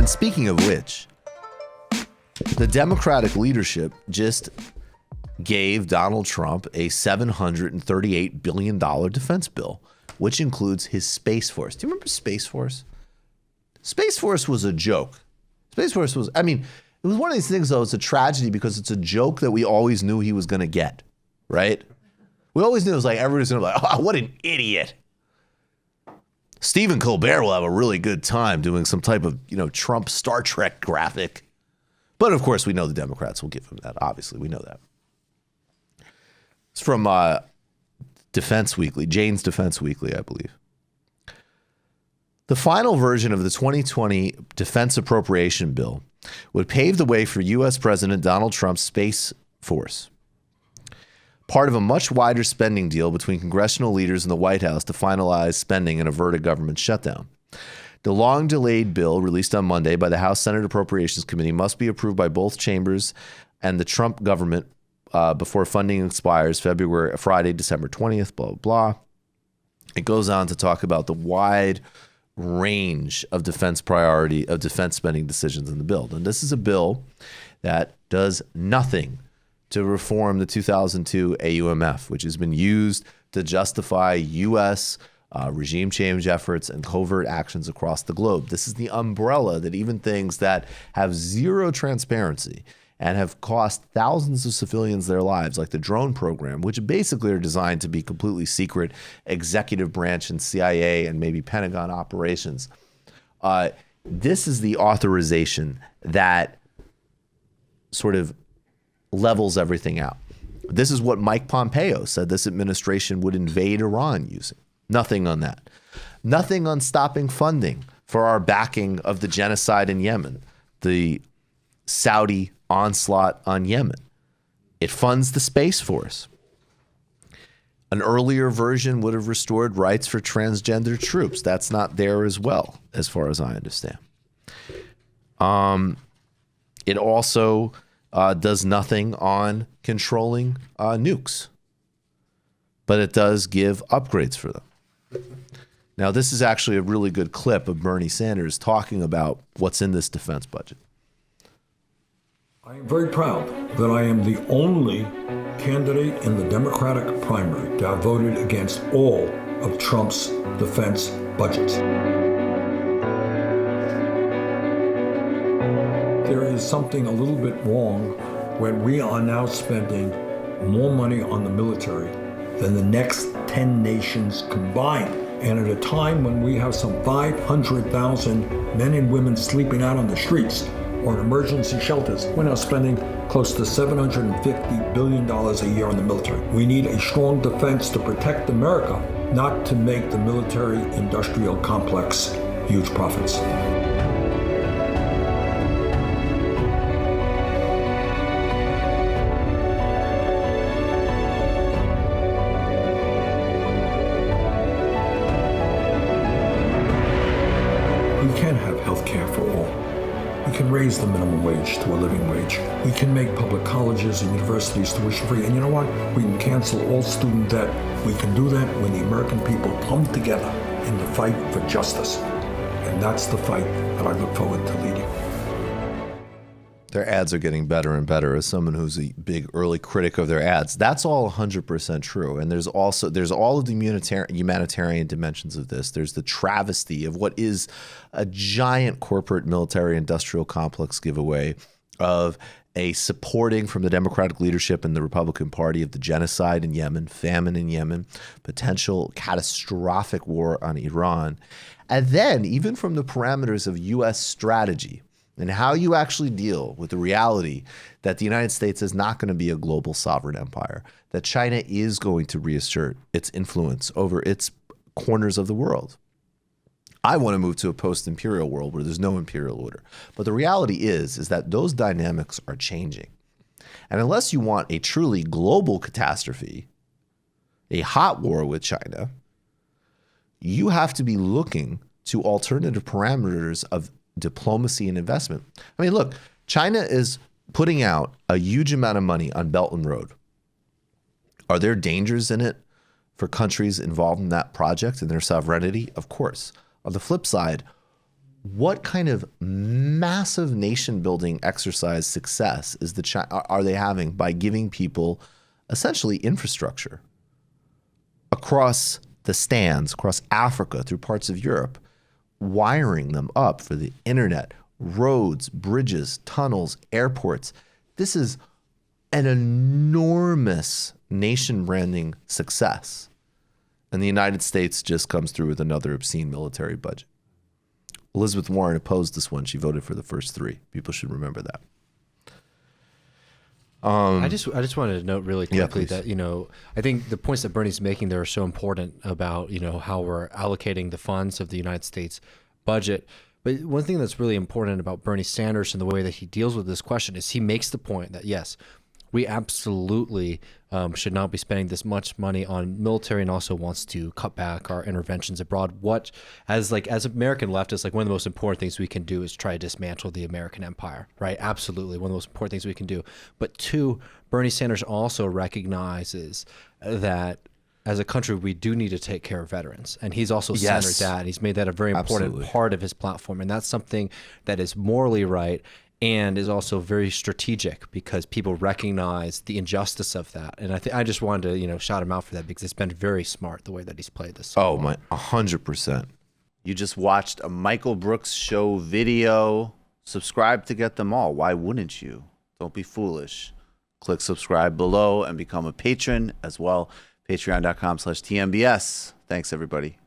And speaking of which, the Democratic leadership just gave Donald Trump a $738 billion defense bill, which includes his Space Force. Do you remember Space Force? Space Force was a joke. Space Force was, I mean, it was one of these things, though, it's a tragedy because it's a joke that we always knew he was going to get, right? We always knew it was like, everybody's going to be like, oh, what an idiot. Stephen Colbert will have a really good time doing some type of, Trump Star Trek graphic. But of course, we know the Democrats will give him that. Obviously, we know that. It's from Defense Weekly, Jane's Defense Weekly, I believe. The final version of the 2020 Defense Appropriation Bill would pave the way for U.S. President Donald Trump's Space Force, part of a much wider spending deal between congressional leaders in the White House to finalize spending and avert a government shutdown. The long-delayed bill, released on Monday by the House Senate Appropriations Committee, must be approved by both chambers and the Trump government before funding expires Friday, December 20th, blah, blah, blah. It goes on to talk about the wide range of defense spending decisions in the bill. And this is a bill that does nothing to reform the 2002 AUMF, which has been used to justify U.S. Regime change efforts and covert actions across the globe. This is the umbrella that even things that have zero transparency and have cost thousands of civilians their lives, like the drone program, which basically are designed to be completely secret executive branch and CIA and maybe Pentagon operations. This is the authorization that sort of levels everything out. This is what Mike Pompeo said this administration would invade Iran using. Nothing on that. Nothing on stopping funding for our backing of the genocide in Yemen, the Saudi onslaught on Yemen. It funds the Space Force. An earlier version would have restored rights for transgender troops. That's not there as well, as far as I understand. It also does nothing on controlling nukes, but it does give upgrades for them. Now, this is actually a really good clip of Bernie Sanders talking about what's in this defense budget. I am very proud that I am the only candidate in the Democratic primary to have voted against all of Trump's defense budgets. There is something a little bit wrong when we are now spending more money on the military than the next 10 nations combined. And at a time when we have some 500,000 men and women sleeping out on the streets or in emergency shelters, we're now spending close to $750 billion a year on the military. We need a strong defense to protect America, not to make the military-industrial complex huge profits. Raise the minimum wage to a living wage. We can make public colleges and universities tuition free. And you know what? We can cancel all student debt. We can do that when the American people come together in the fight for justice. And that's the fight that I look forward to leading. Their ads are getting better and better. As someone who's a big early critic of their ads, that's all 100% true. And there's all of the humanitarian dimensions of this. There's the travesty of what is a giant corporate military industrial complex giveaway of a supporting from the Democratic leadership and the Republican Party of the genocide in Yemen, famine in Yemen, potential catastrophic war on Iran. And then even from the parameters of U.S. strategy, and how you actually deal with the reality that the United States is not going to be a global sovereign empire, that China is going to reassert its influence over its corners of the world. I want to move to a post-imperial world where there's no imperial order. But the reality is that those dynamics are changing. And unless you want a truly global catastrophe, a hot war with China, you have to be looking to alternative parameters of diplomacy and investment. I mean, look, China is putting out a huge amount of money on Belt and Road. Are there dangers in it for countries involved in that project and their sovereignty? Of course. On the flip side, what kind of massive nation building exercise success is are they having by giving people essentially infrastructure across the stands, across Africa, through parts of Europe, wiring them up for the internet, roads, bridges, tunnels, airports. This is an enormous nation branding success. And the United States just comes through with another obscene military budget. Elizabeth Warren opposed this one. She voted for the first three. People should remember that. I just wanted to note really quickly please. that, you know, I think the points that Bernie's making there are so important about, you know, how we're allocating the funds of the United States budget. But one thing that's really important about Bernie Sanders and the way that he deals with this question is he makes the point that, yes, we absolutely should not be spending this much money on military, and also wants to cut back our interventions abroad. What, as American leftists, like one of the most important things we can do is try to dismantle the American empire, right? Absolutely, one of the most important things we can do. But two, Bernie Sanders also recognizes that as a country, we do need to take care of veterans. And he's also centered that. He's made that a very important part of his platform. And that's something that is morally right and is also very strategic because people recognize the injustice of that. And I just wanted to, you know, shout him out for that because it's been very smart the way that he's played this. Oh, 100%. You just watched a Michael Brooks show video. Subscribe to get them all. Why wouldn't you? Don't be foolish. Click subscribe below and become a patron as well. Patreon.com/TMBS. Thanks, everybody.